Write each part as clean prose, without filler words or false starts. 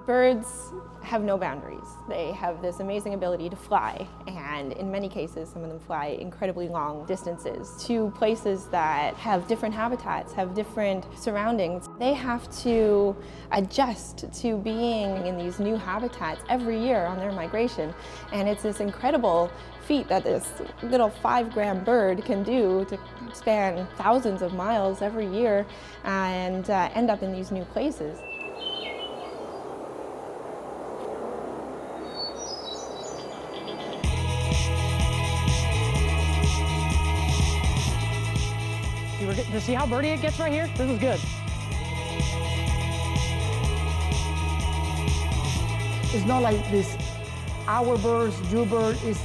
Birds have no boundaries. They have this amazing ability to fly, and in many cases, some of them fly incredibly long distances to places that have different habitats, have different surroundings. They have to adjust to being in these new habitats every year on their migration, and it's this incredible feat that this little 5-gram bird can do to span thousands of miles every year and end up in these new places. To see how birdie it gets right here? This is good. It's not like this, our birds, your bird, is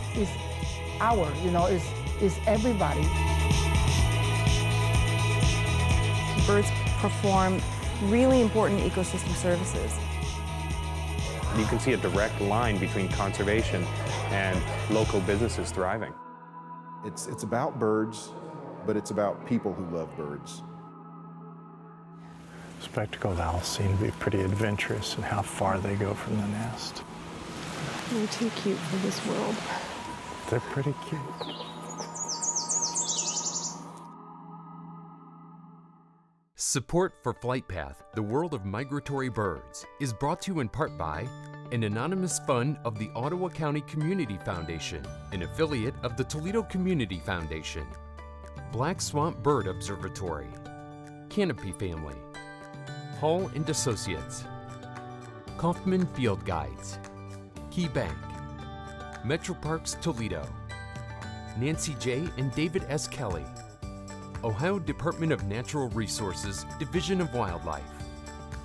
our, you know, is everybody. Birds perform really important ecosystem services. You can see a direct line between conservation and local businesses thriving. It's about birds, but it's about people who love birds. Spectacled owls seem to be pretty adventurous in how far they go from the nest. They're too cute for this world. They're pretty cute. Support for FlightPath, the world of migratory birds, is brought to you in part by an anonymous fund of the Ottawa County Community Foundation, an affiliate of the Toledo Community Foundation, Black Swamp Bird Observatory, Canopy Family, Hall & Associates, Kaufman Field Guides, Key Bank, Metro Parks Toledo, Nancy J. and David S. Kelly, Ohio Department of Natural Resources, Division of Wildlife,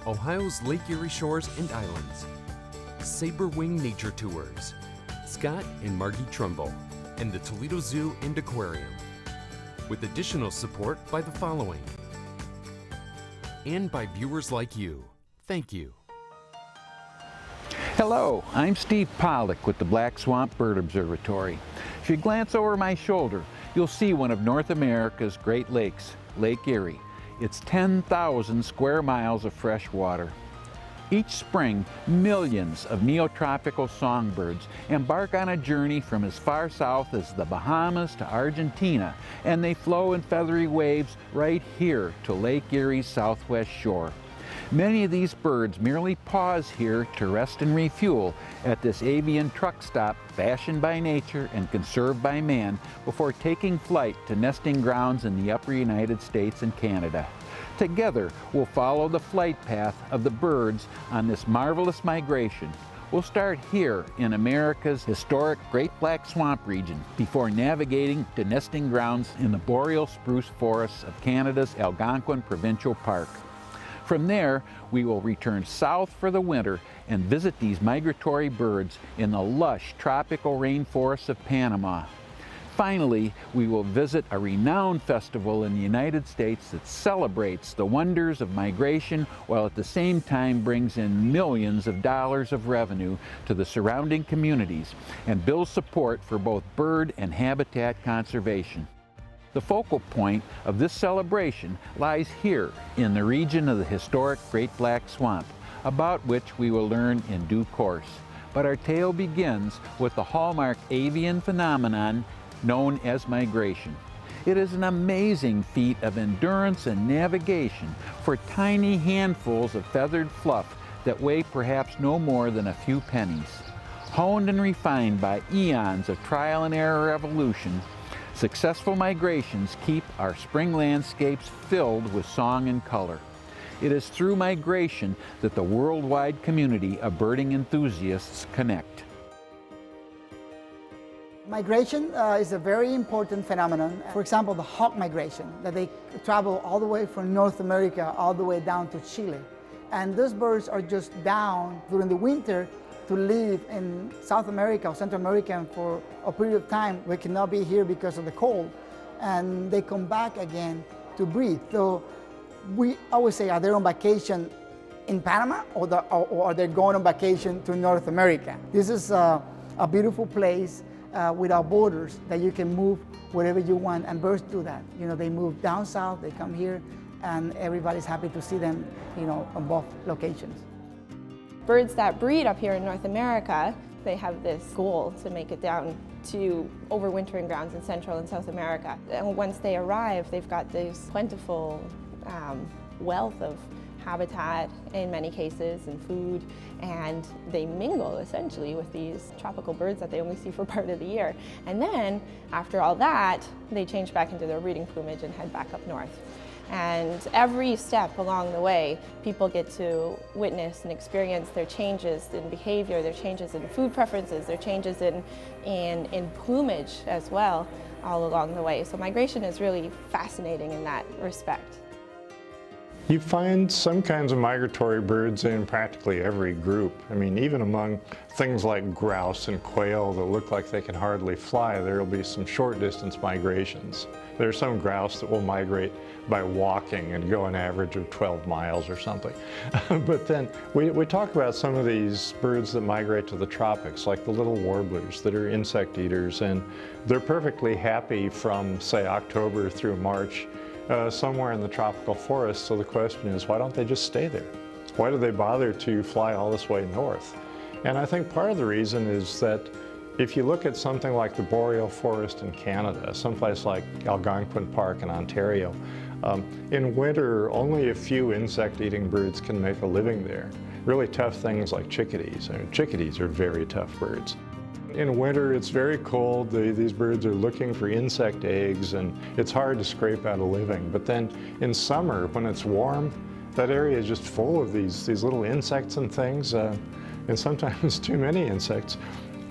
Ohio's Lake Erie Shores and Islands, Sabre Wing Nature Tours, Scott and Margie Trumbull, and the Toledo Zoo and Aquarium, with additional support by the following, and by viewers like you. Thank you. Hello, I'm Steve Pollick with the Black Swamp Bird Observatory. If you glance over my shoulder, you'll see one of North America's Great Lakes, Lake Erie. It's 10,000 square miles of fresh water. Each spring, millions of neotropical songbirds embark on a journey from as far south as the Bahamas to Argentina, and they flow in feathery waves right here to Lake Erie's southwest shore. Many of these birds merely pause here to rest and refuel at this avian truck stop fashioned by nature and conserved by man before taking flight to nesting grounds in the upper United States and Canada. Together, we'll follow the flight path of the birds on this marvelous migration. We'll start here in America's historic Great Black Swamp region before navigating to nesting grounds in the boreal spruce forests of Canada's Algonquin Provincial Park. From there, we will return south for the winter and visit these migratory birds in the lush tropical rainforests of Panama. Finally, we will visit a renowned festival in the United States that celebrates the wonders of migration while at the same time brings in millions of dollars of revenue to the surrounding communities and builds support for both bird and habitat conservation. The focal point of this celebration lies here in the region of the historic Great Black Swamp, about which we will learn in due course. But our tale begins with the hallmark avian phenomenon known as migration. It is an amazing feat of endurance and navigation for tiny handfuls of feathered fluff that weigh perhaps no more than a few pennies. Honed and refined by eons of trial and error evolution, successful migrations keep our spring landscapes filled with song and color. It is through migration that the worldwide community of birding enthusiasts connect. Migration is a very important phenomenon. For example, the hawk migration, that they travel all the way from North America all the way down to Chile. And those birds are just down during the winter to live in South America or Central America for a period of time. We cannot be here because of the cold. And they come back again to breed. So we always say, are they on vacation in Panama or are they going on vacation to North America? This is a beautiful place without borders that you can move wherever you want, and birds do that. You know, they move down south, they come here, and everybody's happy to see them, you know, on both locations. Birds that breed up here in North America, they have this goal to make it down to overwintering grounds in Central and South America. And once they arrive, they've got this plentiful wealth of habitat in many cases and food, and they mingle essentially with these tropical birds that they only see for part of the year. And then after all that, they change back into their breeding plumage and head back up north. And every step along the way, people get to witness and experience their changes in behavior, their changes in food preferences, their changes in plumage as well, all along the way. So migration is really fascinating in that respect. You find some kinds of migratory birds in practically every group. I mean, even among things like grouse and quail that look like they can hardly fly, there will be some short distance migrations. There are some grouse that will migrate by walking and go an average of 12 miles or something. But then we talk about some of these birds that migrate to the tropics, like the little warblers that are insect eaters, and they're perfectly happy from, say, October through March somewhere in the tropical forest. So the question is, why don't they just stay there? Why do they bother to fly all this way north? And I think part of the reason is that if you look at something like the boreal forest in Canada, someplace like Algonquin Park in Ontario, in winter only a few insect-eating birds can make a living there. Really tough things like chickadees. I mean, chickadees are very tough birds. In winter, it's very cold. These birds are looking for insect eggs, and it's hard to scrape out a living. But then in summer, when it's warm, that area is just full of these little insects and things, and sometimes too many insects.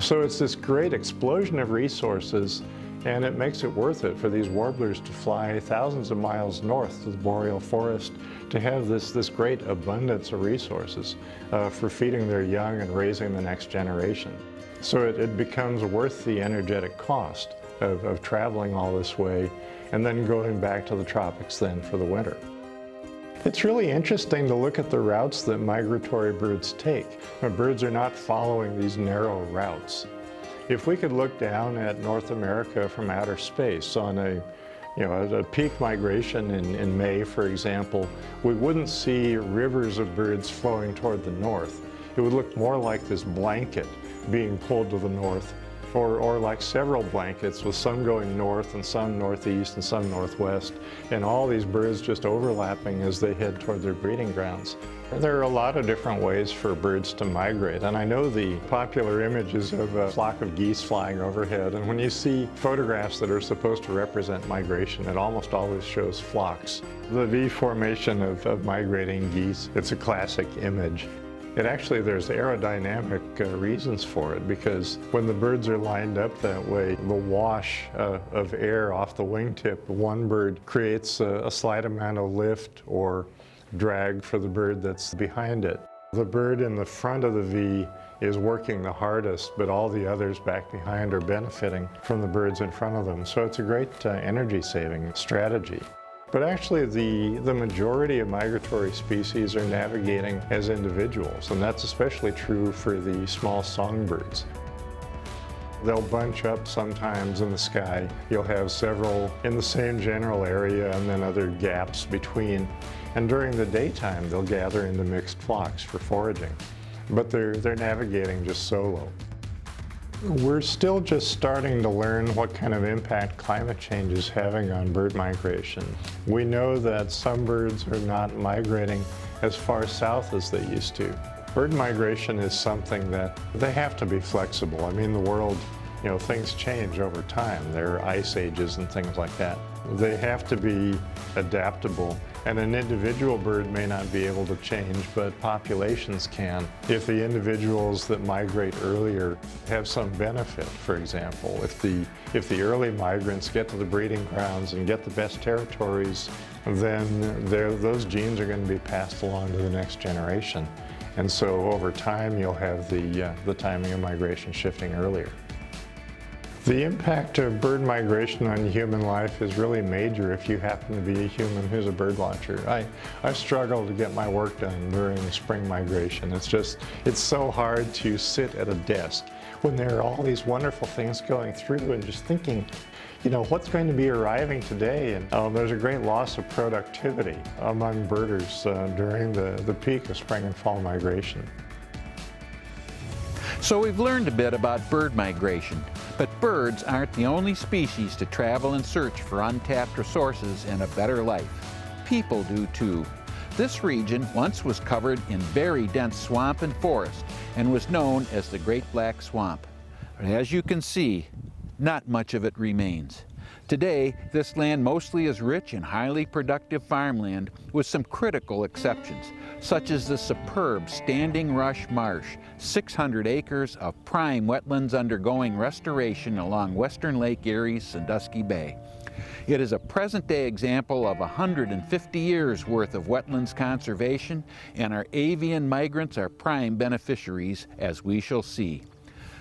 So it's this great explosion of resources, and it makes it worth it for these warblers to fly thousands of miles north to the boreal forest to have this great abundance of resources for feeding their young and raising the next generation. So it becomes worth the energetic cost of traveling all this way and then going back to the tropics then for the winter. It's really interesting to look at the routes that migratory birds take. Birds are not following these narrow routes. If we could look down at North America from outer space on a peak migration in May, for example, we wouldn't see rivers of birds flowing toward the north. It would look more like this blanket being pulled to the north, or like several blankets with some going north and some northeast and some northwest, and all these birds just overlapping as they head toward their breeding grounds. There are a lot of different ways for birds to migrate, and I know the popular images of a flock of geese flying overhead, and when you see photographs that are supposed to represent migration, it almost always shows flocks. The V formation of migrating geese, it's a classic image. There's aerodynamic reasons for it, because when the birds are lined up that way, the wash of air off the wingtip of one bird creates a slight amount of lift or drag for the bird that's behind it. The bird in the front of the V is working the hardest, but all the others back behind are benefiting from the birds in front of them. So it's a great energy-saving strategy. But actually, the majority of migratory species are navigating as individuals, and that's especially true for the small songbirds. They'll bunch up sometimes in the sky. You'll have several in the same general area and then other gaps between. And during the daytime, they'll gather into mixed flocks for foraging. But they're navigating just solo. We're still just starting to learn what kind of impact climate change is having on bird migration. We know that some birds are not migrating as far south as they used to. Bird migration is something that they have to be flexible. I mean, the world, things change over time. There are ice ages and things like that. They have to be adaptable, and an individual bird may not be able to change, but populations can. If the individuals that migrate earlier have some benefit, for example, if the early migrants get to the breeding grounds and get the best territories, then those genes are going to be passed along to the next generation. And so over time, you'll have the timing of migration shifting earlier. The impact of bird migration on human life is really major if you happen to be a human who's a bird watcher. I struggle to get my work done during spring migration. It's so hard to sit at a desk when there are all these wonderful things going through and just thinking, what's going to be arriving today? And there's a great loss of productivity among birders during the peak of spring and fall migration. So we've learned a bit about bird migration, but birds aren't the only species to travel and search for untapped resources and a better life. People do too. This region once was covered in very dense swamp and forest and was known as the Great Black Swamp. But as you can see, not much of it remains. Today, this land mostly is rich and highly productive farmland with some critical exceptions, such as the superb Standing Rush Marsh, 600 acres of prime wetlands undergoing restoration along western Lake Erie's Sandusky Bay. It is a present-day example of 150 years worth of wetlands conservation, and our avian migrants are prime beneficiaries, as we shall see.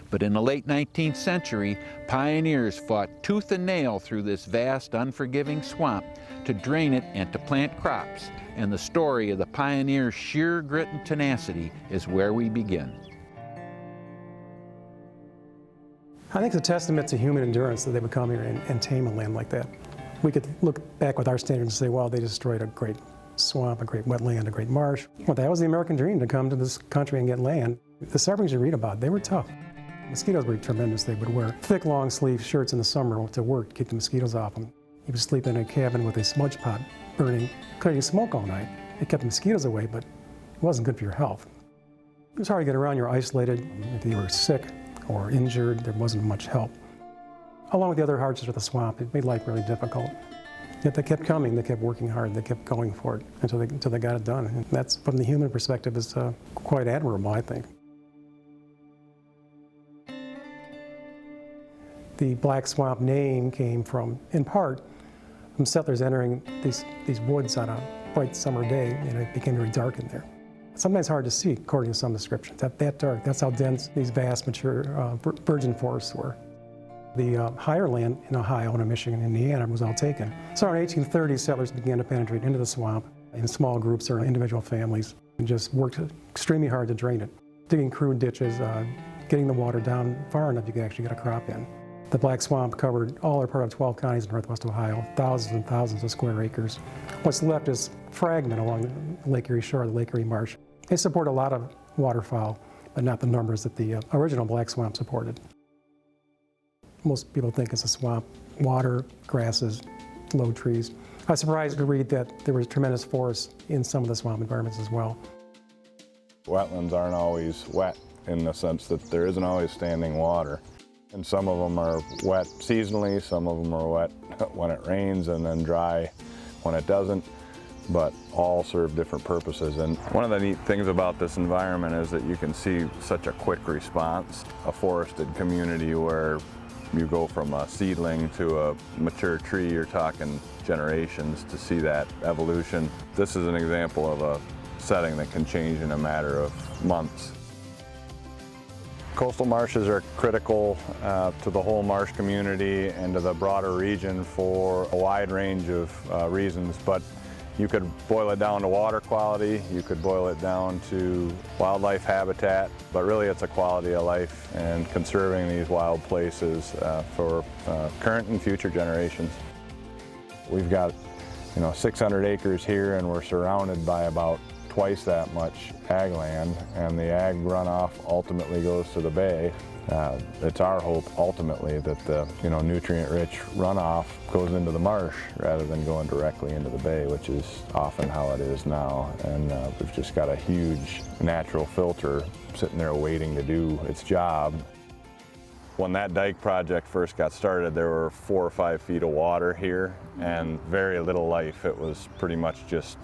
But in the late 19th century, pioneers fought tooth and nail through this vast, unforgiving swamp to drain it and to plant crops. And the story of the pioneers' sheer grit and tenacity is where we begin. I think it's a testament to human endurance that they would come here and tame a land like that. We could look back with our standards and say, well, they destroyed a great swamp, a great wetland, a great marsh. Well, that was the American dream, to come to this country and get land. The sufferings you read about, they were tough. Mosquitoes were tremendous. They would wear thick, long-sleeve shirts in the summer to work to keep the mosquitoes off them. He would sleep in a cabin with a smudge pot burning, creating smoke all night. It kept the mosquitoes away, but it wasn't good for your health. It was hard to get around. You're isolated. If you were sick or injured, there wasn't much help. Along with the other hardships of the swamp, it made life really difficult. Yet they kept coming. They kept working hard. They kept going for it until they got it done. And that's, from the human perspective, is quite admirable, I think. The Black Swamp name came from, in part, from settlers entering these woods on a bright summer day, and it became very dark in there. Sometimes hard to see, according to some descriptions. That dark, that's how dense these vast, mature virgin forests were. The higher land in Ohio, and Michigan, and Indiana was all taken. So in the 1830s, settlers began to penetrate into the swamp in small groups or individual families, and just worked extremely hard to drain it, digging crude ditches, getting the water down far enough you could actually get a crop in. The Black Swamp covered all or part of 12 counties in northwest Ohio, thousands and thousands of square acres. What's left is fragment along the Lake Erie shore, the Lake Erie Marsh. They support a lot of waterfowl, but not the numbers that the original Black Swamp supported. Most people think it's a swamp, water, grasses, low trees. I was surprised to read that there was tremendous forests in some of the swamp environments as well. Wetlands aren't always wet in the sense that there isn't always standing water. And some of them are wet seasonally, some of them are wet when it rains and then dry when it doesn't, but all serve different purposes. And one of the neat things about this environment is that you can see such a quick response. A forested community where you go from a seedling to a mature tree, you're talking generations to see that evolution. This is an example of a setting that can change in a matter of months. Coastal marshes are critical to the whole marsh community and to the broader region for a wide range of reasons, but you could boil it down to water quality, you could boil it down to wildlife habitat, but really it's a quality of life and conserving these wild places for current and future generations. We've got 600 acres here, and we're surrounded by about twice that much ag land, and the ag runoff ultimately goes to the bay. It's our hope ultimately that the nutrient-rich runoff goes into the marsh rather than going directly into the bay, which is often how it is now. And we've just got a huge natural filter sitting there waiting to do its job. When that dike project first got started, there were 4 or 5 feet of water here and very little life. It was pretty much just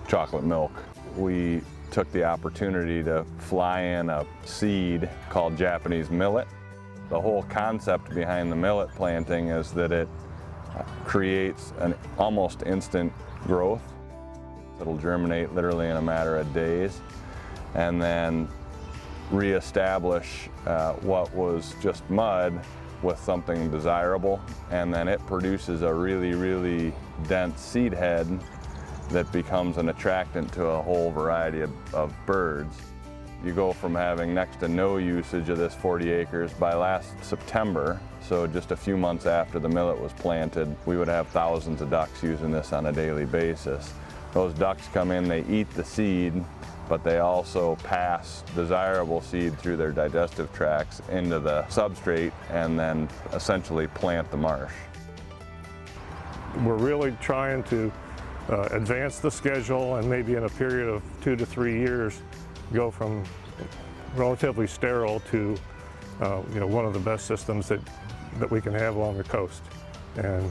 chocolate milk. We took the opportunity to fly in a seed called Japanese millet. The whole concept behind the millet planting is that it creates an almost instant growth. It'll germinate literally in a matter of days and then reestablish what was just mud with something desirable, and then it produces a really, really dense seed head that becomes an attractant to a whole variety of birds. You go from having next to no usage of this 40 acres. By last September, so just a few months after the millet was planted, we would have thousands of ducks using this on a daily basis. Those ducks come in, they eat the seed, but they also pass desirable seed through their digestive tracts into the substrate and then essentially plant the marsh. We're really trying to advance the schedule and maybe in a period of 2 to 3 years go from relatively sterile to one of the best systems that we can have along the coast. And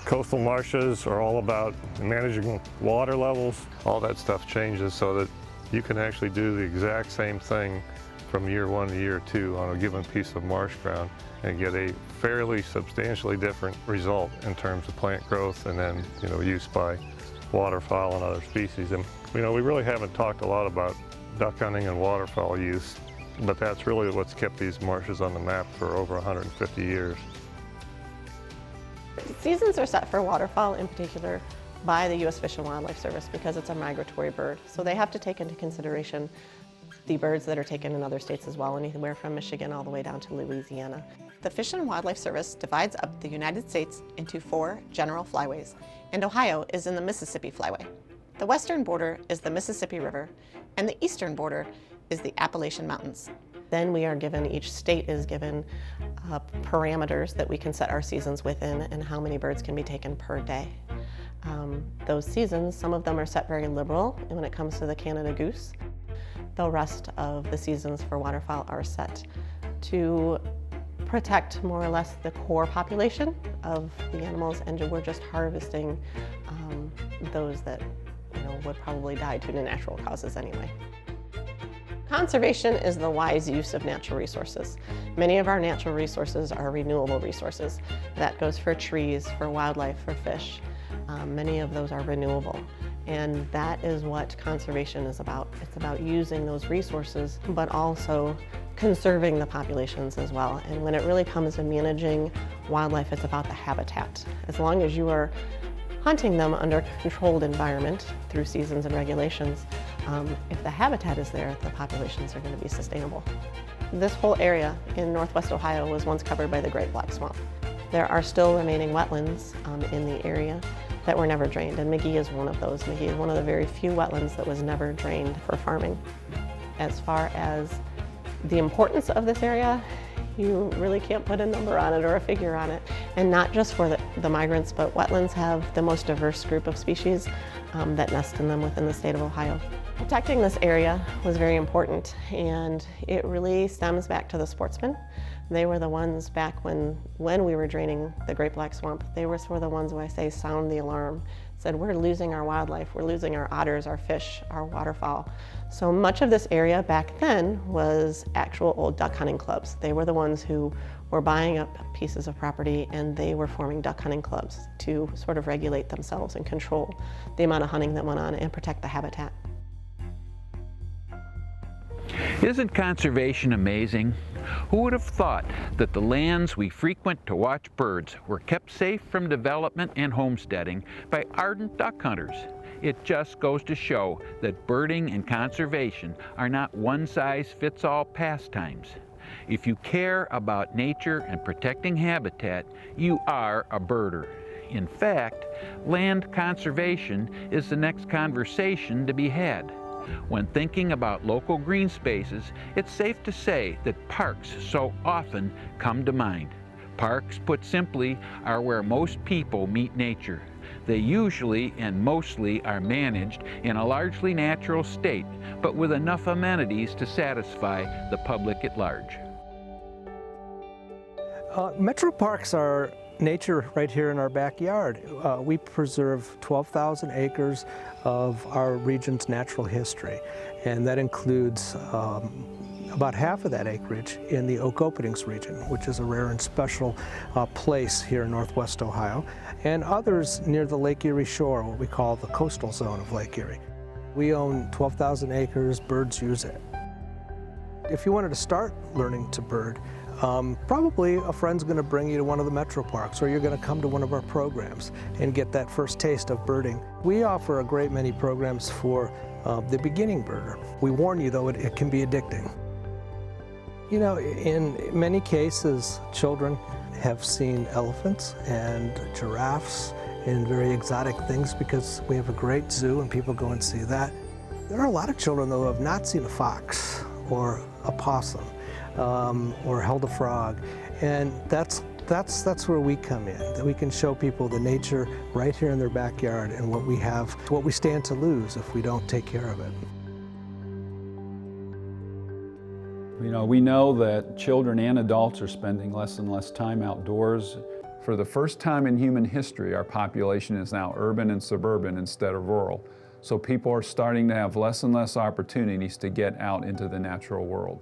coastal marshes are all about managing water levels. All that stuff changes so that you can actually do the exact same thing from year 1 to year 2 on a given piece of marsh ground and get a fairly substantially different result in terms of plant growth and then use by waterfowl and other species. And we really haven't talked a lot about duck hunting and waterfowl use, but that's really what's kept these marshes on the map for over 150 years. Seasons are set for waterfowl in particular by the U.S. Fish and Wildlife Service because it's a migratory bird. So they have to take into consideration the birds that are taken in other states as well, anywhere from Michigan all the way down to Louisiana. The Fish and Wildlife Service divides up the United States into 4 general flyways, and Ohio is in the Mississippi Flyway. The western border is the Mississippi River, and the eastern border is the Appalachian Mountains. Then we are given, each state is given parameters that we can set our seasons within and how many birds can be taken per day. Those seasons, some of them are set very liberal when it comes to the Canada goose. The rest of the seasons for waterfowl are set to protect more or less the core population of the animals, and we're just harvesting those that would probably die due to natural causes anyway. Conservation is the wise use of natural resources. Many of our natural resources are renewable resources. That goes for trees, for wildlife, for fish. Many of those are renewable. And that is what conservation is about. It's about using those resources, but also conserving the populations as well. And when it really comes to managing wildlife, it's about the habitat. As long as you are hunting them under a controlled environment through seasons and regulations, if the habitat is there, the populations are going to be sustainable. This whole area in northwest Ohio was once covered by the Great Black Swamp. There are still remaining wetlands in the area that were never drained, and McGee is one of those. McGee is one of the very few wetlands that was never drained for farming. As far as the importance of this area, you really can't put a number on it or a figure on it. And not just for the migrants, but wetlands have the most diverse group of species that nest in them within the state of Ohio. Protecting this area was very important, and it really stems back to the sportsmen. They were the ones back when we were draining the Great Black Swamp. They were sort of the ones who I say sound the alarm, said we're losing our wildlife, we're losing our otters, our fish, our waterfowl. So much of this area back then was actual old duck hunting clubs. They were the ones who were buying up pieces of property and they were forming duck hunting clubs to sort of regulate themselves and control the amount of hunting that went on and protect the habitat. Isn't conservation amazing? Who would have thought that the lands we frequent to watch birds were kept safe from development and homesteading by ardent duck hunters? It just goes to show that birding and conservation are not one-size-fits-all pastimes. If you care about nature and protecting habitat, you are a birder. In fact, land conservation is the next conversation to be had. When thinking about local green spaces, it's safe to say that parks so often come to mind. Parks, put simply, are where most people meet nature. They usually and mostly are managed in a largely natural state, but with enough amenities to satisfy the public at large. Metro parks are nature right here in our backyard. We preserve 12,000 acres of our region's natural history, and that includes about half of that acreage in the oak openings region, which is a rare and special place here in northwest Ohio, and others near the Lake Erie shore, what we call the coastal zone of Lake Erie. We own 12,000 acres, birds use it. If you wanted to start learning to bird, probably a friend's going to bring you to one of the metro parks, or you're going to come to one of our programs and get that first taste of birding. We offer a great many programs for the beginning birder. We warn you though, it can be addicting. You know, in many cases, children have seen elephants and giraffes in very exotic things because we have a great zoo and people go and see that. There are a lot of children, though, who have not seen a fox or a possum or held a frog, and that's where we come in, that we can show people the nature right here in their backyard and what we have, what we stand to lose if we don't take care of it. You know, we know that children and adults are spending less and less time outdoors. For the first time in human history, our population is now urban and suburban instead of rural. So people are starting to have less and less opportunities to get out into the natural world.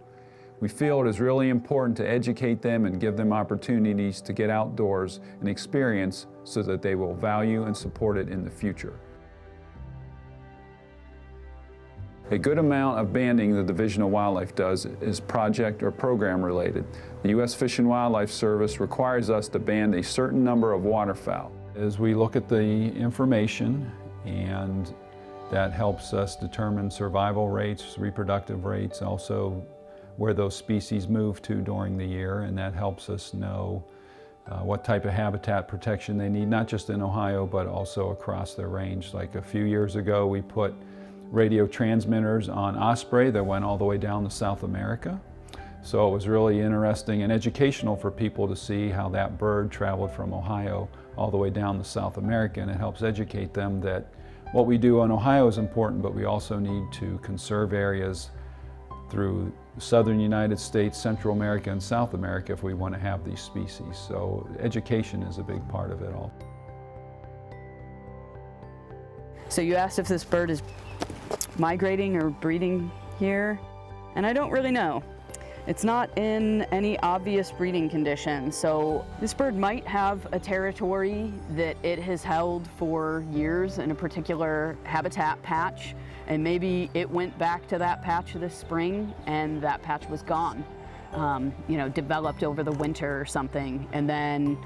We feel it is really important to educate them and give them opportunities to get outdoors and experience so that they will value and support it in the future. A good amount of banding the Division of Wildlife does is project or program related. The U.S. Fish and Wildlife Service requires us to band a certain number of waterfowl. As we look at the information, and that helps us determine survival rates, reproductive rates, also where those species move to during the year, and that helps us know what type of habitat protection they need, not just in Ohio, but also across their range. Like a few years ago, we put radio transmitters on osprey that went all the way down to South America. So it was really interesting and educational for people to see how that bird traveled from Ohio all the way down to South America, and it helps educate them that what we do in Ohio is important, but we also need to conserve areas through southern United States, Central America, and South America if we want to have these species. So education is a big part of it all. So you asked if this bird is migrating or breeding here, and I don't really know. It's not in any obvious breeding condition, so this bird might have a territory that it has held for years in a particular habitat patch, and maybe it went back to that patch this spring and that patch was gone, you know, developed over the winter or something, and then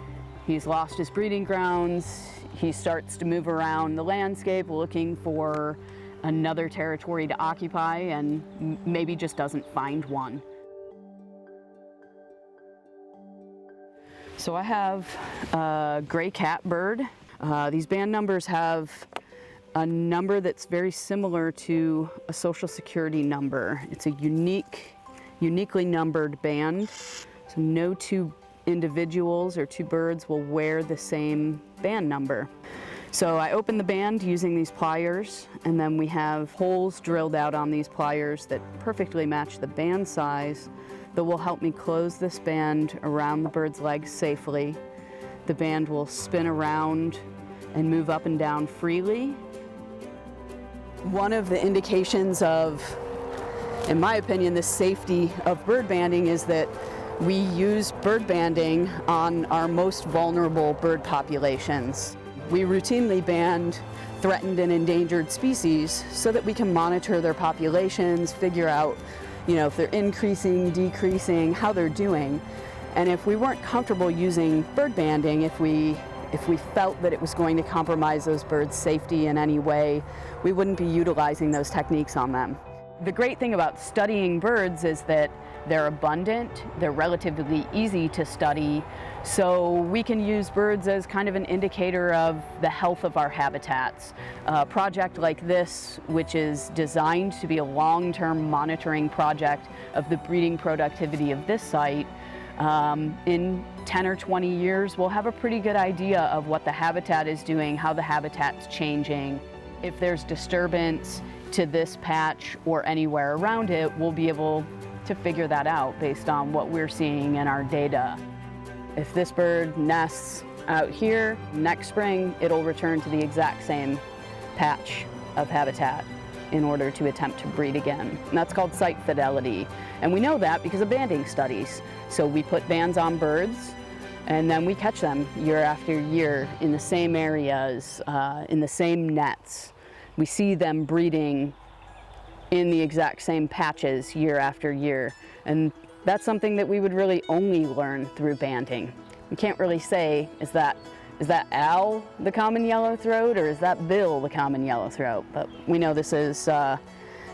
he's lost his breeding grounds. He starts to move around the landscape looking for another territory to occupy and maybe just doesn't find one. So I have a gray catbird. These band numbers have a number that's very similar to a Social Security number. It's a uniquely numbered band. So no two individuals or two birds will wear the same band number. So I open the band using these pliers, and then we have holes drilled out on these pliers that perfectly match the band size that will help me close this band around the bird's legs safely. The band will spin around and move up and down freely. One of the indications of, in my opinion, the safety of bird banding is that we use bird banding on our most vulnerable bird populations. We routinely band threatened and endangered species so that we can monitor their populations, figure out, you know, if they're increasing, decreasing, how they're doing. And if we weren't comfortable using bird banding, if we felt that it was going to compromise those birds' safety in any way, we wouldn't be utilizing those techniques on them. The great thing about studying birds is that they're abundant, they're relatively easy to study, so we can use birds as kind of an indicator of the health of our habitats. A project like this, which is designed to be a long-term monitoring project of the breeding productivity of this site, in 10 or 20 years, we'll have a pretty good idea of what the habitat is doing, how the habitat's changing. If there's disturbance to this patch or anywhere around it, we'll be able to figure that out based on what we're seeing in our data. If this bird nests out here, next spring, it'll return to the exact same patch of habitat in order to attempt to breed again. And that's called site fidelity. And we know that because of banding studies. So we put bands on birds, and then we catch them year after year in the same areas, in the same nets. We see them breeding in the exact same patches year after year. And that's something that we would really only learn through banding. We can't really say, is that Al the common yellowthroat, or is that Bill the common yellowthroat? But we know this is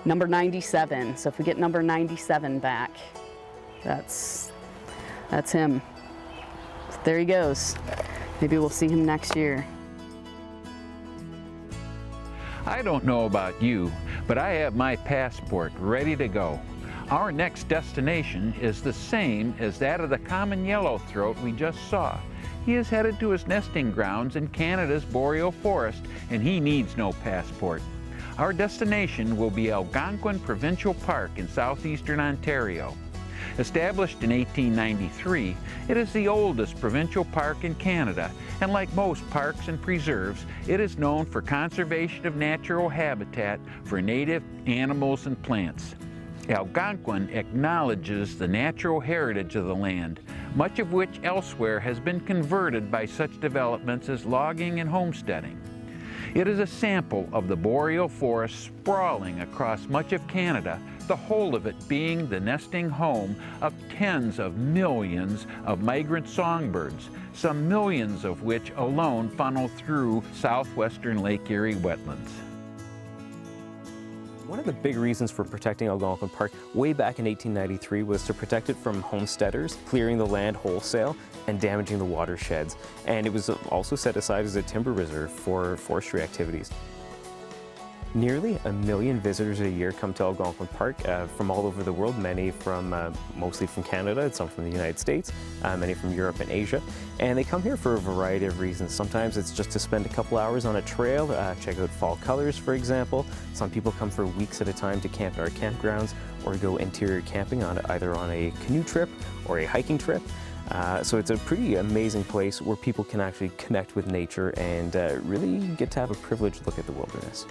number 97. So if we get number 97 back, that's him. There he goes. Maybe we'll see him next year. I don't know about you, but I have my passport ready to go. Our next destination is the same as that of the common yellowthroat we just saw. He is headed to his nesting grounds in Canada's boreal forest, and he needs no passport. Our destination will be Algonquin Provincial Park in southeastern Ontario. Established in 1893, it is the oldest provincial park in Canada, and like most parks and preserves, it is known for conservation of natural habitat for native animals and plants. Algonquin acknowledges the natural heritage of the land, much of which elsewhere has been converted by such developments as logging and homesteading. It is a sample of the boreal forest sprawling across much of Canada, the whole of it being the nesting home of tens of millions of migrant songbirds, some millions of which alone funnel through southwestern Lake Erie wetlands. One of the big reasons for protecting Algonquin Park way back in 1893 was to protect it from homesteaders clearing the land wholesale and damaging the watersheds. And it was also set aside as a timber reserve for forestry activities. Nearly 1 million visitors a year come to Algonquin Park from all over the world, many from mostly from Canada and some from the United States, many from Europe and Asia. And they come here for a variety of reasons. Sometimes it's just to spend a couple hours on a trail, check out fall colors, for example. Some people come for weeks at a time to camp at our campgrounds or go interior camping either on a canoe trip or a hiking trip. So it's a pretty amazing place where people can actually connect with nature and really get to have a privileged look at the wilderness.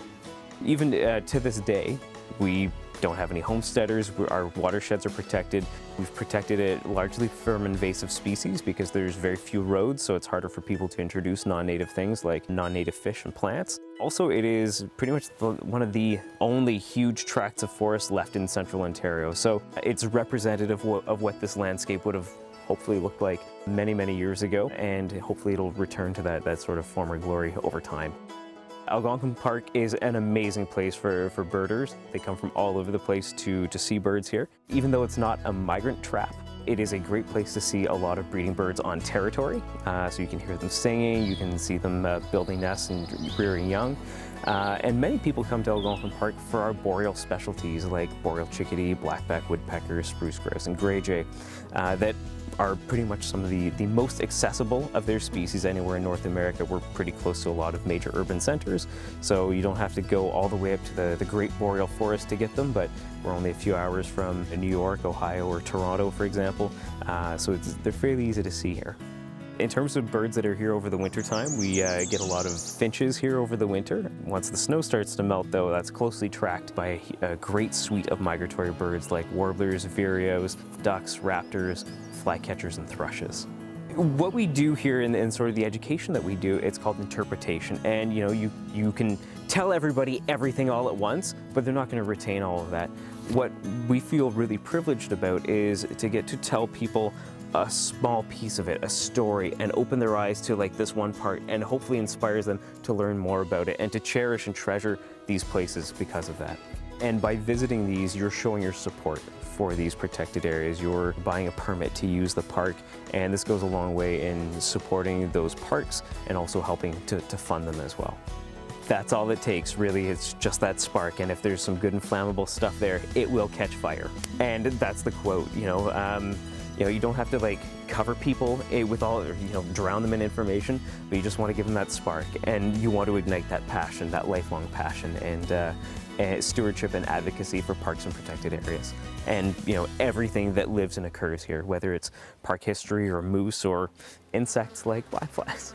Even to this day, we don't have any homesteaders. Our watersheds are protected. We've protected it largely from invasive species because there's very few roads, so it's harder for people to introduce non-native things like non-native fish and plants. Also, it is pretty much one of the only huge tracts of forest left in central Ontario, so it's representative of what this landscape would have hopefully looked like many, many years ago, and hopefully it'll return to that sort of former glory over time. Algonquin Park is an amazing place for birders. They come from all over the place to see birds here. Even though it's not a migrant trap, it is a great place to see a lot of breeding birds on territory. So you can hear them singing, you can see them building nests and rearing young. And many people come to Algonquin Park for our boreal specialties like boreal chickadee, blackback woodpecker, spruce grouse, and gray jay that are pretty much some of the most accessible of their species anywhere in North America. We're pretty close to a lot of major urban centers, so you don't have to go all the way up to the Great Boreal Forest to get them, but we're only a few hours from New York, Ohio, or Toronto, for example, so they're fairly easy to see here. In terms of birds that are here over the winter time, we get a lot of finches here over the winter. Once the snow starts to melt, though, that's closely tracked by a great suite of migratory birds like warblers, vireos, ducks, raptors, flycatchers, and thrushes. What we do here in sort of the education that we do, it's called interpretation. And you can tell everybody everything all at once, but they're not going to retain all of that. What we feel really privileged about is to get to tell people a small piece of it, a story, and open their eyes to like this one part, and hopefully inspires them to learn more about it and to cherish and treasure these places because of that. And by visiting these, you're showing your support for these protected areas. You're buying a permit to use the park, and this goes a long way in supporting those parks and also helping to fund them as well. That's all it takes, really. It's just that spark, and if there's some good and flammable stuff there, it will catch fire. And that's the quote, you don't have to like cover people with all, drown them in information, but you just want to give them that spark, and you want to ignite that passion, that lifelong passion, and stewardship and advocacy for parks and protected areas. And everything that lives and occurs here, whether it's park history or moose or insects like black flies.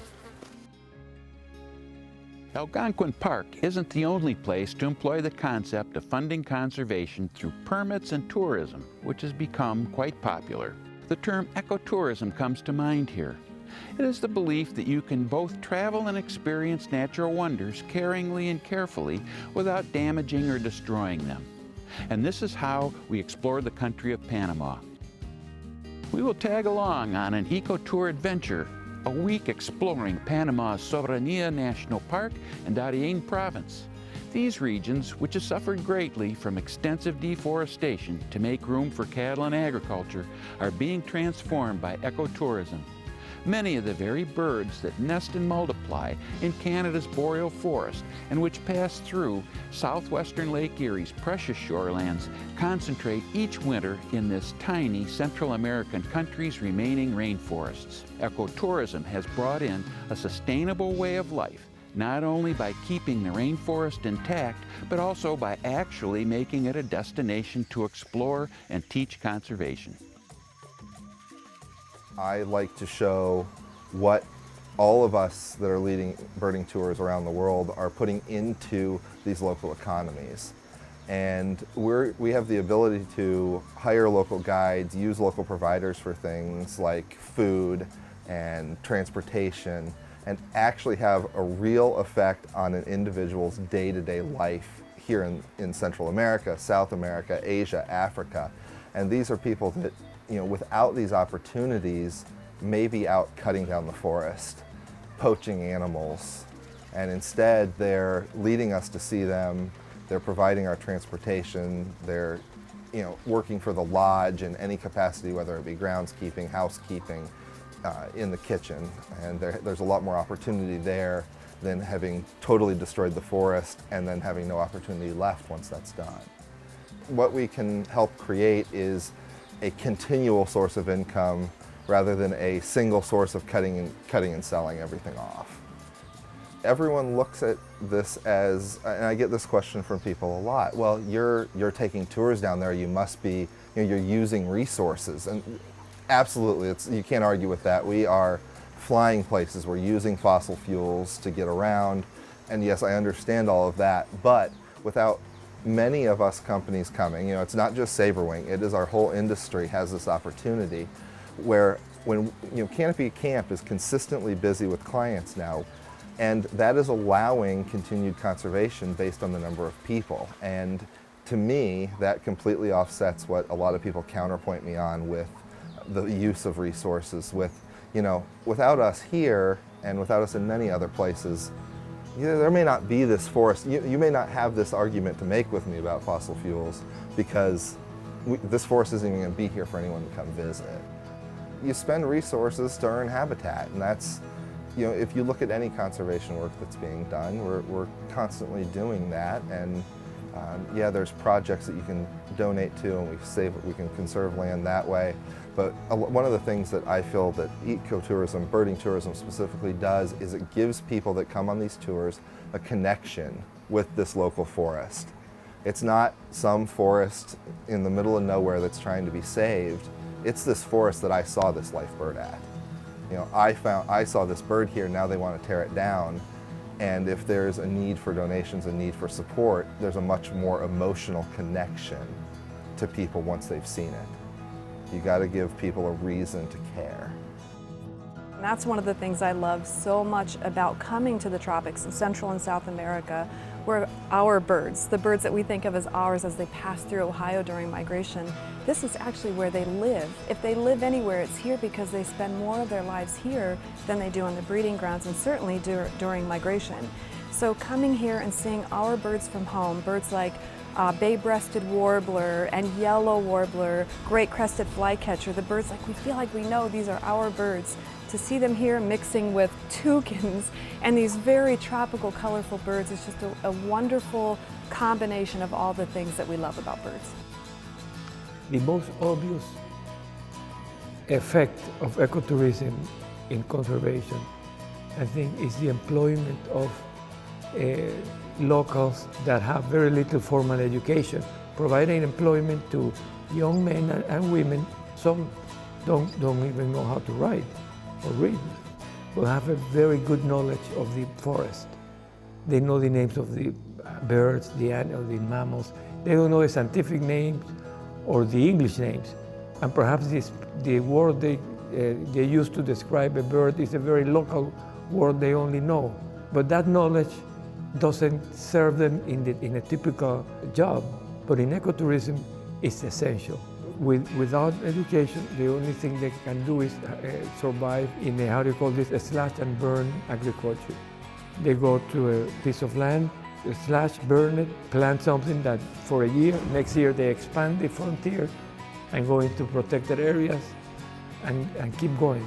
Algonquin Park isn't the only place to employ the concept of funding conservation through permits and tourism, which has become quite popular. The term ecotourism comes to mind here. It is the belief that you can both travel and experience natural wonders caringly and carefully without damaging or destroying them. And this is how we explore the country of Panama. We will tag along on an eco-tour adventure, a week exploring Panama's Soberanía National Park and Darien Province. These regions, which have suffered greatly from extensive deforestation to make room for cattle and agriculture, are being transformed by ecotourism. many of the very birds that nest and multiply in Canada's boreal forest and which pass through southwestern Lake Erie's precious shorelands concentrate each winter in this tiny Central American country's remaining rainforests. Ecotourism has brought in a sustainable way of life, not only by keeping the rainforest intact, but also by actually making it a destination to explore and teach conservation. I like to show what all of us that are leading birding tours around the world are putting into these local economies. And we have the ability to hire local guides, use local providers for things like food and transportation, and actually have a real effect on an individual's day-to-day life here in Central America, South America, Asia, Africa. And these are people that, without these opportunities, may be out cutting down the forest, poaching animals, and instead they're leading us to see them, they're providing our transportation, they're working for the lodge in any capacity, whether it be groundskeeping, housekeeping, in the kitchen, and there's a lot more opportunity there than having totally destroyed the forest and then having no opportunity left once that's done. What we can help create is a continual source of income rather than a single source of cutting and selling everything off. Everyone looks at this as, and I get this question from people a lot, well, you're taking tours down there, you must be, you're using resources. And absolutely, you can't argue with that. We are flying places, we're using fossil fuels to get around, and yes, I understand all of that, but without many of us companies coming, it's not just Saberwing, it is our whole industry has this opportunity where when Canopy Camp is consistently busy with clients now, and that is allowing continued conservation based on the number of people. And to me, that completely offsets what a lot of people counterpoint me on with the use of resources. Without us here and without us in many other places, there may not be this forest. You may not have this argument to make with me about fossil fuels because this forest isn't even going to be here for anyone to come visit. You spend resources to earn habitat, and that's, if you look at any conservation work that's being done, we're constantly doing that. And yeah, there's projects that you can donate to, and we can conserve land that way. But one of the things that I feel that ecotourism, birding tourism specifically does, is it gives people that come on these tours a connection with this local forest. It's not some forest in the middle of nowhere that's trying to be saved. It's this forest that I saw this life bird at. I saw this bird here, now they want to tear it down. And if there's a need for donations, a need for support, there's a much more emotional connection to people once they've seen it. You got to give people a reason to care. And that's one of the things I love so much about coming to the tropics in Central and South America, where our birds, the birds that we think of as ours as they pass through Ohio during migration, this is actually where they live. If they live anywhere, it's here because they spend more of their lives here than they do on the breeding grounds, and certainly during migration. So coming here and seeing our birds from home, birds like bay-breasted warbler and yellow warbler, great crested flycatcher, the birds we feel like we know these are our birds. To see them here mixing with toucans and these very tropical, colorful birds is just a wonderful combination of all the things that we love about birds. The most obvious effect of ecotourism in conservation, I think, is the employment of locals that have very little formal education, providing employment to young men and women. Some don't even know how to write or read, but have a very good knowledge of the forest. They know the names of the birds, the mammals. They don't know the scientific names or the English names. And perhaps the word they use to describe a bird is a very local word they only know. But that knowledge doesn't serve them in a typical job, but in ecotourism, it's essential. Without education, the only thing they can do is survive in a, how do you call this, a slash and burn agriculture. They go to a piece of land, slash, burn it, plant something that for a year, next year they expand the frontier and go into protected areas and keep going.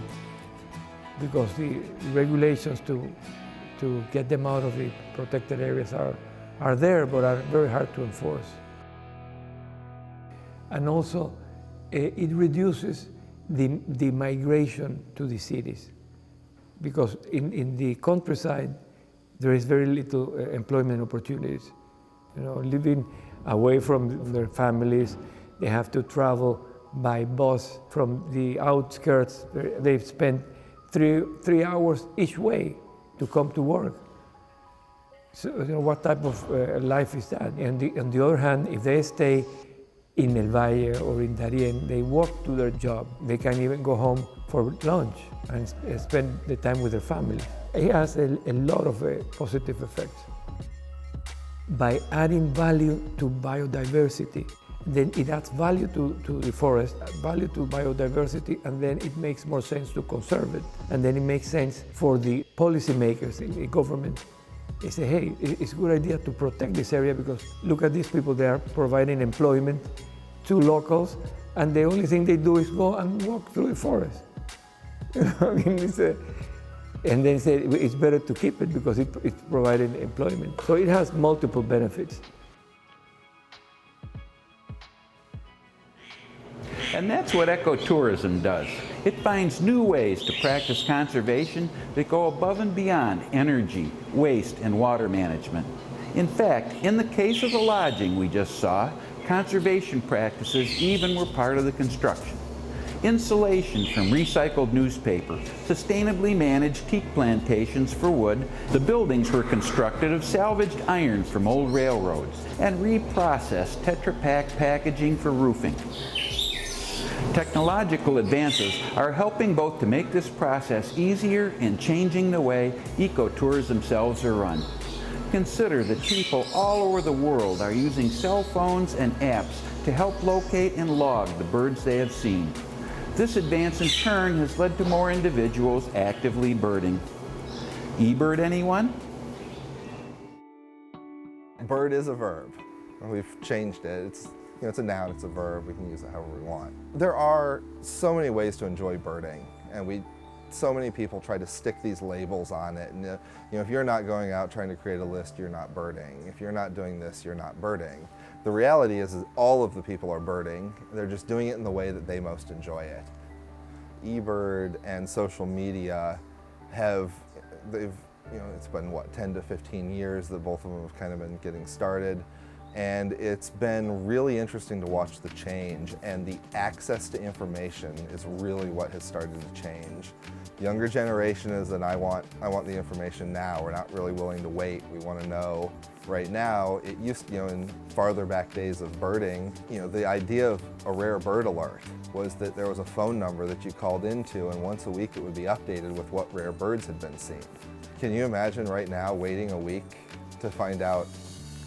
because the regulations to get them out of the protected areas are there, but are very hard to enforce. And also, it reduces the migration to the cities, because in the countryside, there is very little employment opportunities. You know, living away from their families, they have to travel by bus from the outskirts. They've spent three hours each way to come to work. So, you know, what type of life is that? And on the other hand, if they stay in El Valle or in Darien, they walk to their job. They can even go home for lunch and spend the time with their family. It has a lot of positive effects. By adding value to biodiversity, then it adds value to the forest, value to biodiversity, and then it makes more sense to conserve it. And then it makes sense for the policymakers in the government. They say, hey, it's a good idea to protect this area because look at these people, they are providing employment to locals, and the only thing they do is go and walk through the forest. I mean, and then say it's better to keep it because it's providing employment. So it has multiple benefits. And that's what ecotourism does. It finds new ways to practice conservation that go above and beyond energy, waste, and water management. In fact, in the case of the lodging we just saw, conservation practices even were part of the construction. Insulation from recycled newspaper, sustainably managed teak plantations for wood, the buildings were constructed of salvaged iron from old railroads, and reprocessed Tetra Pak packaging for roofing. Technological advances are helping both to make this process easier and changing the way ecotours themselves are run. Consider that people all over the world are using cell phones and apps to help locate and log the birds they have seen. This advance in turn has led to more individuals actively birding. E-bird anyone? Bird is a verb. We've changed it. It's a noun, it's a verb, we can use it however we want. There are so many ways to enjoy birding, and so many people try to stick these labels on it. And if you're not going out trying to create a list, you're not birding. If you're not doing this, you're not birding. The reality is all of the people are birding. They're just doing it in the way that they most enjoy it. eBird and social media it's been 10 to 15 years that both of them have kind of been getting started. And it's been really interesting to watch the change, and the access to information is really what has started to change. Younger generation is that I want the information now. We're not really willing to wait. We want to know right now. It used to, in farther back days of birding, the idea of a rare bird alert was that there was a phone number that you called into, and once a week it would be updated with what rare birds had been seen. Can you imagine right now waiting a week to find out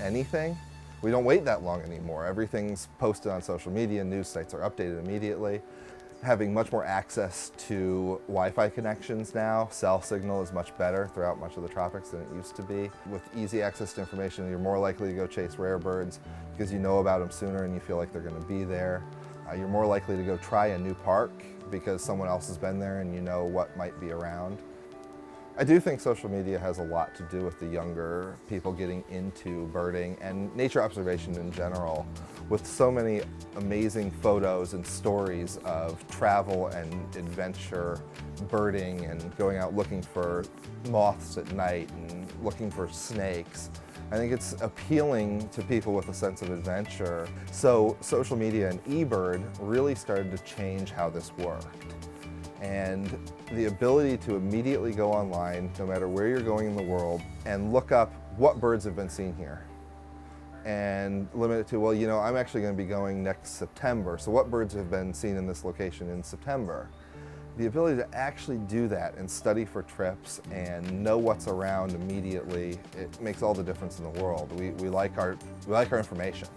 anything? We don't wait that long anymore. Everything's posted on social media, news sites are updated immediately. Having much more access to Wi-Fi connections now, cell signal is much better throughout much of the tropics than it used to be. With easy access to information, you're more likely to go chase rare birds because you know about them sooner and you feel like they're going to be there. You're more likely to go try a new park because someone else has been there and you know what might be around. I do think social media has a lot to do with the younger people getting into birding and nature observation in general, with so many amazing photos and stories of travel and adventure, birding and going out looking for moths at night and looking for snakes. I think it's appealing to people with a sense of adventure. So social media and eBird really started to change how this worked. And the ability to immediately go online, no matter where you're going in the world, and look up what birds have been seen here. And limit it to, well, I'm actually going to be going next September, so what birds have been seen in this location in September? The ability to actually do that and study for trips and know what's around immediately, it makes all the difference in the world. We like our information.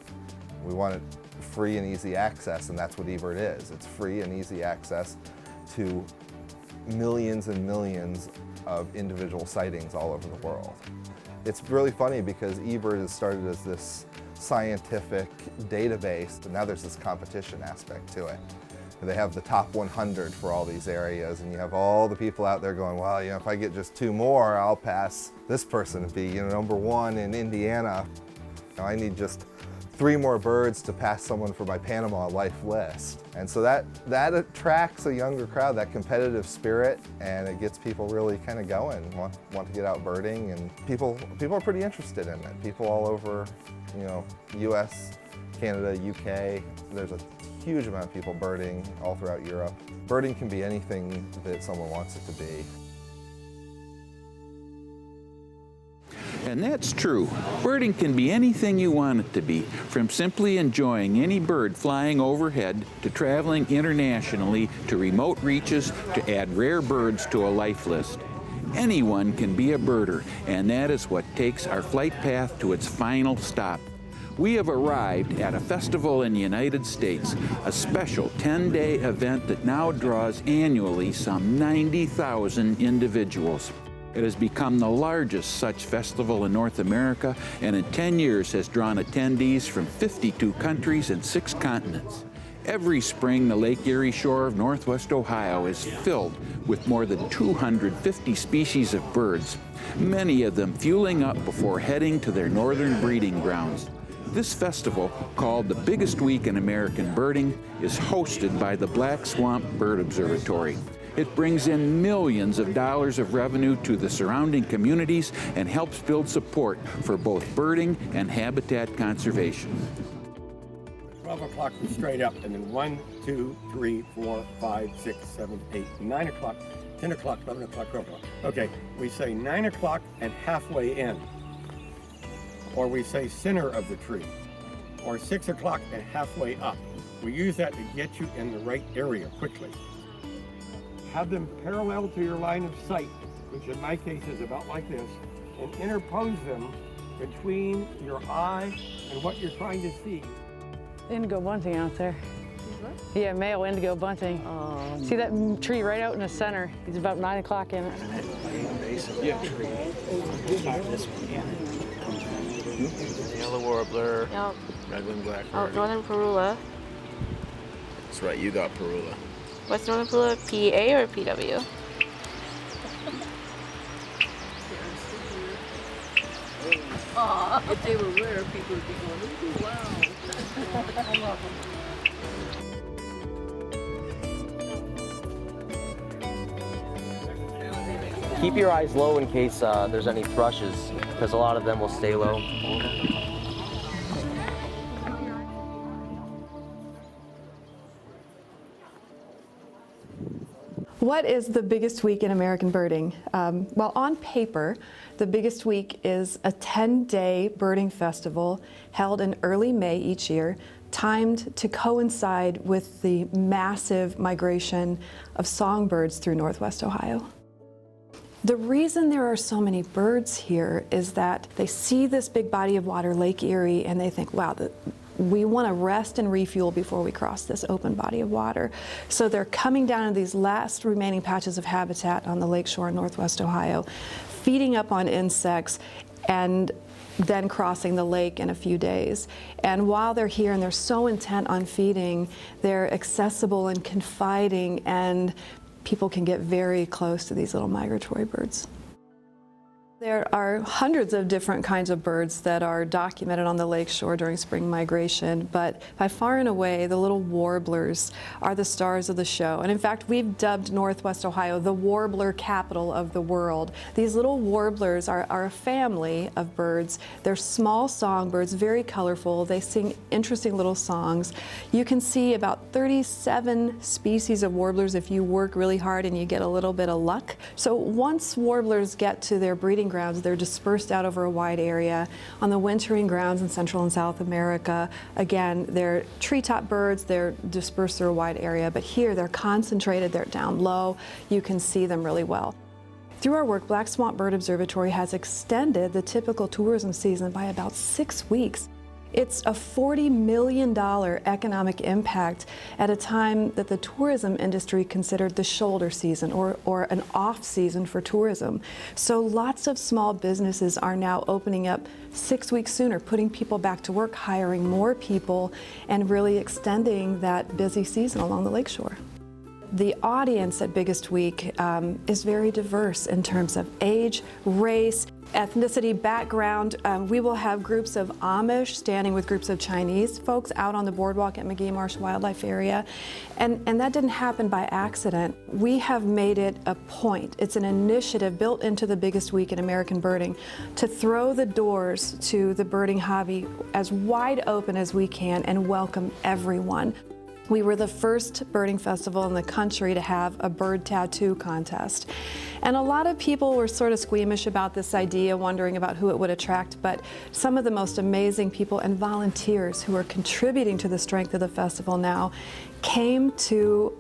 We want it free and easy access, and that's what eBird is. It's free and easy access to millions and millions of individual sightings all over the world. It's really funny because eBird has started as this scientific database, but now there's this competition aspect to it. They have the top 100 for all these areas, and you have all the people out there going, well, if I get just 2 more, I'll pass this person to be, number 1 in Indiana. I need just 3 more birds to pass someone for my Panama life list. And so that attracts a younger crowd, that competitive spirit, and it gets people really kind of going, want to get out birding, and people are pretty interested in it. People all over, US, Canada, UK, there's a huge amount of people birding all throughout Europe. Birding can be anything that someone wants it to be. And that's true. Birding can be anything you want it to be, from simply enjoying any bird flying overhead to traveling internationally to remote reaches to add rare birds to a life list. Anyone can be a birder, and that is what takes our flight path to its final stop. We have arrived at a festival in the United States, a special 10-day event that now draws annually some 90,000 individuals. It has become the largest such festival in North America, and in 10 years has drawn attendees from 52 countries and 6 continents. Every spring, the Lake Erie shore of Northwest Ohio is filled with more than 250 species of birds, many of them fueling up before heading to their northern breeding grounds. This festival, called the biggest week in American birding, is hosted by the Black Swamp Bird Observatory. It brings in millions of dollars of revenue to the surrounding communities and helps build support for both birding and habitat conservation. 12 o'clock was straight up, and then 1, 2, 3, 4, 5, 6, 7, 8, 9 o'clock, 10 o'clock, 11 o'clock, 12 o'clock. Okay, we say 9 o'clock and halfway in, or we say center of the tree, or 6 o'clock and halfway up. We use that to get you in the right area quickly. Have them parallel to your line of sight, which in my case is about like this, and interpose them between your eye and what you're trying to see. Indigo bunting out there. Yeah, male indigo bunting. See that tree right out in the center? He's about 9 o'clock in it. Yeah. This one, yeah. Yellow warbler, yep. red-winged blackbird. Oh, northern parula. That's right, you got parula. What's northern parula? PA or PW? If they were rare, people would be going, ooh, wow. I love them. Keep your eyes low in case there's any thrushes, because a lot of them will stay low. What is the biggest week in American birding? Well, on paper, the biggest week is a 10-day birding festival held in early May each year, timed to coincide with the massive migration of songbirds through Northwest Ohio. The reason there are so many birds here is that they see this big body of water, Lake Erie, and they think, wow, we want to rest and refuel before we cross this open body of water. So they're coming down to these last remaining patches of habitat on the lakeshore in Northwest Ohio, feeding up on insects, and then crossing the lake in a few days. And while they're here and they're so intent on feeding, they're accessible and confiding, and people can get very close to these little migratory birds. There are hundreds of different kinds of birds that are documented on the lakeshore during spring migration, but by far and away, the little warblers are the stars of the show. And in fact, we've dubbed Northwest Ohio the warbler capital of the world. These little warblers are a family of birds. They're small songbirds, very colorful. They sing interesting little songs. You can see about 37 species of warblers if you work really hard and you get a little bit of luck. So once warblers get to their breeding grounds, they're dispersed out over a wide area. On the wintering grounds in Central and South America, again, they're treetop birds, they're dispersed through a wide area, but here they're concentrated, they're down low, you can see them really well. Through our work, Black Swamp Bird Observatory has extended the typical tourism season by about 6 weeks. It's a $40 million economic impact at a time that the tourism industry considered the shoulder season or an off season for tourism. So lots of small businesses are now opening up 6 weeks sooner, putting people back to work, hiring more people, and really extending that busy season along the lakeshore. The audience at Biggest Week is very diverse in terms of age, race, ethnicity, background. We will have groups of Amish standing with groups of Chinese folks out on the boardwalk at McGee Marsh Wildlife Area. And that didn't happen by accident. We have made it a point. It's an initiative built into the Biggest Week in American birding to throw the doors to the birding hobby as wide open as we can and welcome everyone. We were the first birding festival in the country to have a bird tattoo contest. And a lot of people were sort of squeamish about this idea, wondering about who it would attract, but some of the most amazing people and volunteers who are contributing to the strength of the festival now came to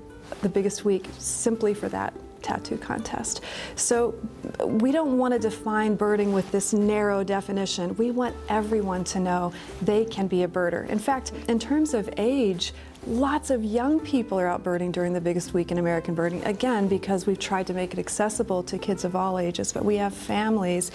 the Biggest Week simply for that tattoo contest. So we don't want to define birding with this narrow definition. We want everyone to know they can be a birder. In fact, in terms of age, lots of young people are out birding during the Biggest Week in American birding, again, because we've tried to make it accessible to kids of all ages, but we have families.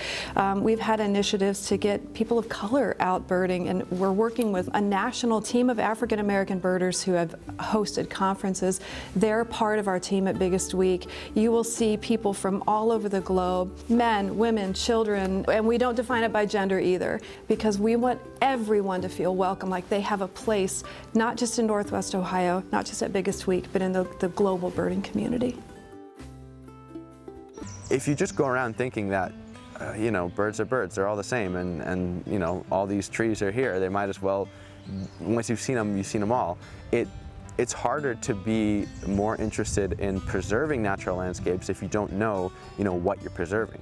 We've had initiatives to get people of color out birding, and we're working with a national team of African American birders who have hosted conferences. They're part of our team at Biggest Week. You will see people from all over the globe, men, women, children, and we don't define it by gender either, because we want everyone to feel welcome, like they have a place, not just in Northwest Ohio, not just at Biggest Week, but in the global birding community. If you just go around thinking that, you know, birds are birds, they're all the same, and you know, all these trees are here, they might as well, once you've seen them all. It's harder to be more interested in preserving natural landscapes if you don't know, you know, what you're preserving,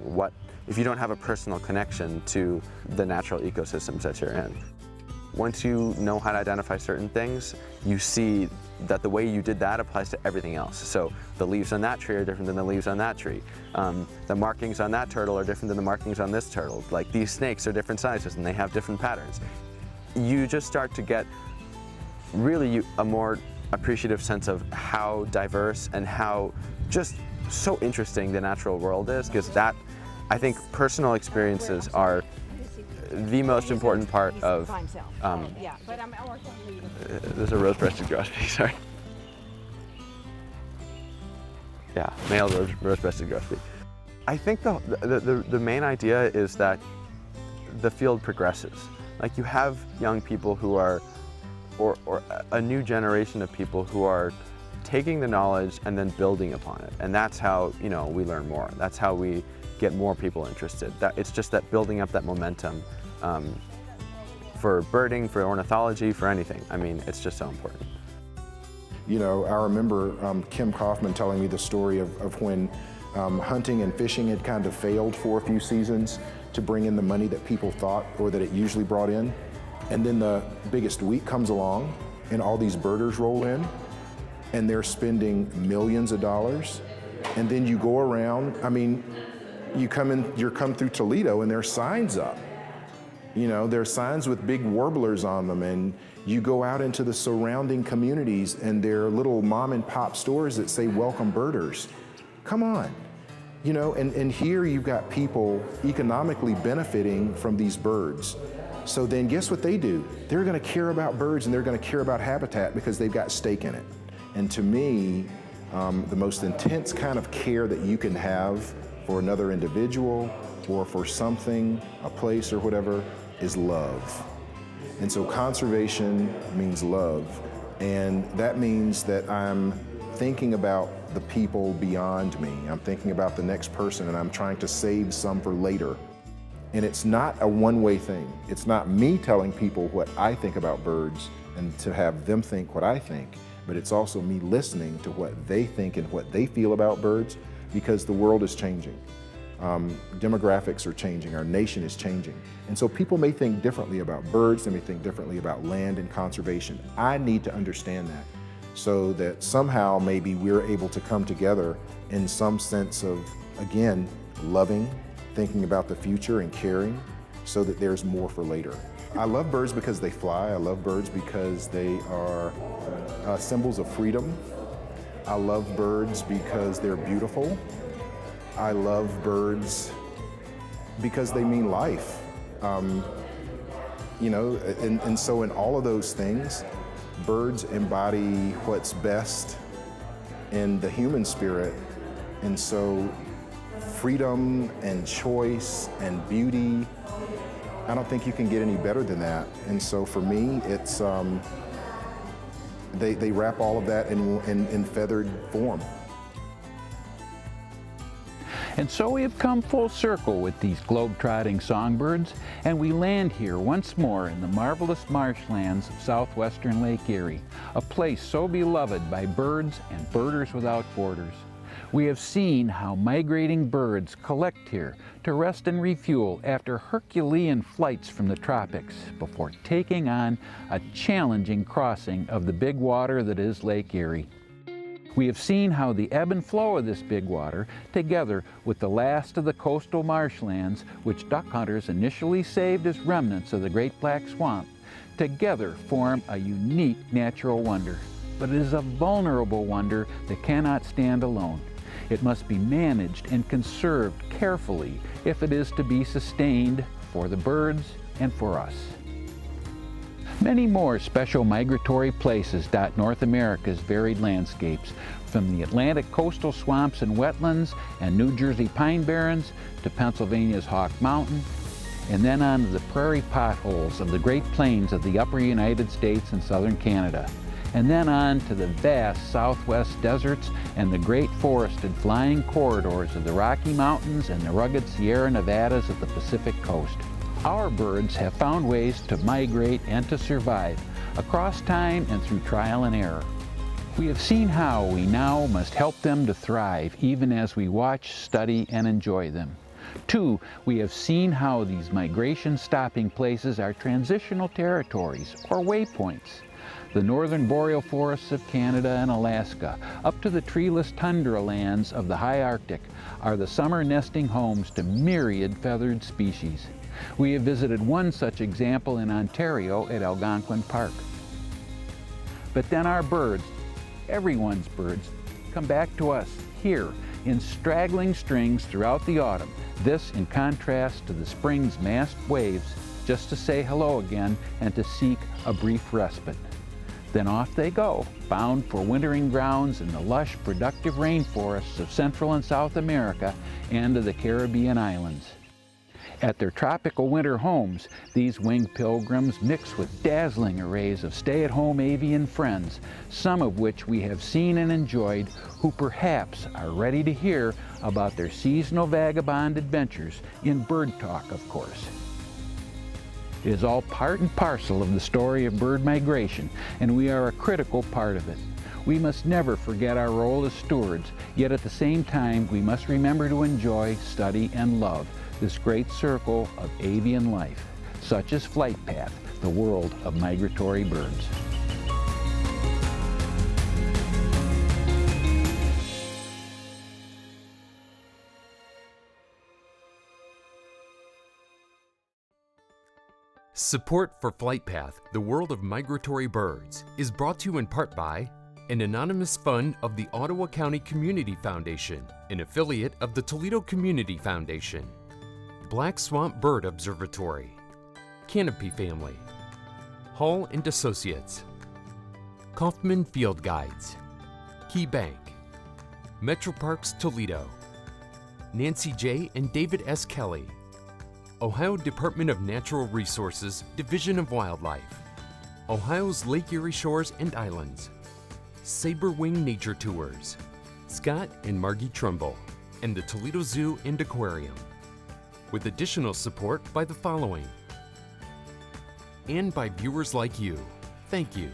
if you don't have a personal connection to the natural ecosystems that you're in. Once you know how to identify certain things, you see that the way you did that applies to everything else. So the leaves on that tree are different than the leaves on that tree. The markings on that turtle are different than the markings on this turtle. Like, these snakes are different sizes and they have different patterns. You just start to get really a more appreciative sense of how diverse and how just so interesting the natural world is, because that, I think, personal experiences are the most important part of, there's a rose-breasted grosbeak, sorry. Yeah, male rose-breasted grosbeak. I think the main idea is that the field progresses. Like, you have young people who are, or a new generation of people who are taking the knowledge and then building upon it. And that's how, you know, we learn more. That's how we get more people interested. It's just that building up that momentum for birding, for ornithology, for anything. I mean, it's just so important. You know, I remember Kenn Kaufman telling me the story of when hunting and fishing had kind of failed for a few seasons to bring in the money that people thought, or that it usually brought in. And then the Biggest Week comes along and all these birders roll in and they're spending millions of dollars. And then you go around, I mean, you come through Toledo and there's signs up. You know, there's signs with big warblers on them, and you go out into the surrounding communities and there are little mom and pop stores that say welcome birders. Come on. You know, and here you've got people economically benefiting from these birds. So then guess what they do? They're gonna care about birds and they're gonna care about habitat because they've got stake in it. And to me, the most intense kind of care that you can have for another individual or for something, a place or whatever, is love. And so conservation means love. And that means that I'm thinking about the people beyond me. I'm thinking about the next person, and I'm trying to save some for later. And it's not a one-way thing. It's not me telling people what I think about birds and to have them think what I think, but it's also me listening to what they think and what they feel about birds, because the world is changing. Demographics are changing, our nation is changing. And so people may think differently about birds, they may think differently about land and conservation. I need to understand that so that somehow maybe we're able to come together in some sense of, again, loving, thinking about the future and caring, so that there's more for later. I love birds because they fly. I love birds because they are symbols of freedom. I love birds because they're beautiful. I love birds because they mean life. You know, and so in all of those things, birds embody what's best in the human spirit. And so freedom and choice and beauty, I don't think you can get any better than that. And so for me, it's, they wrap all of that in feathered form. And so we have come full circle with these globe-trotting songbirds, and we land here once more in the marvelous marshlands of southwestern Lake Erie, a place so beloved by birds and birders without borders. We have seen how migrating birds collect here to rest and refuel after Herculean flights from the tropics before taking on a challenging crossing of the big water that is Lake Erie. We have seen how the ebb and flow of this big water, together with the last of the coastal marshlands, which duck hunters initially saved as remnants of the Great Black Swamp, together form a unique natural wonder. But it is a vulnerable wonder that cannot stand alone. It must be managed and conserved carefully if it is to be sustained for the birds and for us. Many more special migratory places dot North America's varied landscapes, from the Atlantic coastal swamps and wetlands and New Jersey pine barrens to Pennsylvania's Hawk Mountain, and then on to the prairie potholes of the Great Plains of the upper United States and southern Canada, and then on to the vast southwest deserts and the great forested flying corridors of the Rocky Mountains and the rugged Sierra Nevadas of the Pacific coast. Our birds have found ways to migrate and to survive across time and through trial and error. We have seen how we now must help them to thrive even as we watch, study, and enjoy them. 2, we have seen how these migration stopping places are transitional territories or waypoints. The northern boreal forests of Canada and Alaska, up to the treeless tundra lands of the high Arctic, are the summer nesting homes to myriad feathered species. We have visited one such example in Ontario at Algonquin Park. But then our birds, everyone's birds, come back to us here in straggling strings throughout the autumn, this in contrast to the spring's massed waves, just to say hello again and to seek a brief respite. Then off they go, bound for wintering grounds in the lush, productive rainforests of Central and South America and of the Caribbean islands. At their tropical winter homes, these winged pilgrims mix with dazzling arrays of stay-at-home avian friends, some of which we have seen and enjoyed, who perhaps are ready to hear about their seasonal vagabond adventures in bird talk, of course. It is all part and parcel of the story of bird migration, and we are a critical part of it. We must never forget our role as stewards, yet at the same time we must remember to enjoy, study, and love this great circle of avian life, such as Flight Path, the world of migratory birds. Support for Flight Path, the world of migratory birds, is brought to you in part by an anonymous fund of the Ottawa County Community Foundation, an affiliate of the Toledo Community Foundation, Black Swamp Bird Observatory, Canopy Family, Hall & Associates, Kaufman Field Guides, Key Bank, Metro Parks Toledo, Nancy J. and David S. Kelly, Ohio Department of Natural Resources, Division of Wildlife, Ohio's Lake Erie Shores and Islands, Saber Wing Nature Tours, Scott and Margie Trumbull, and the Toledo Zoo and Aquarium, with additional support by the following, and by viewers like you. Thank you.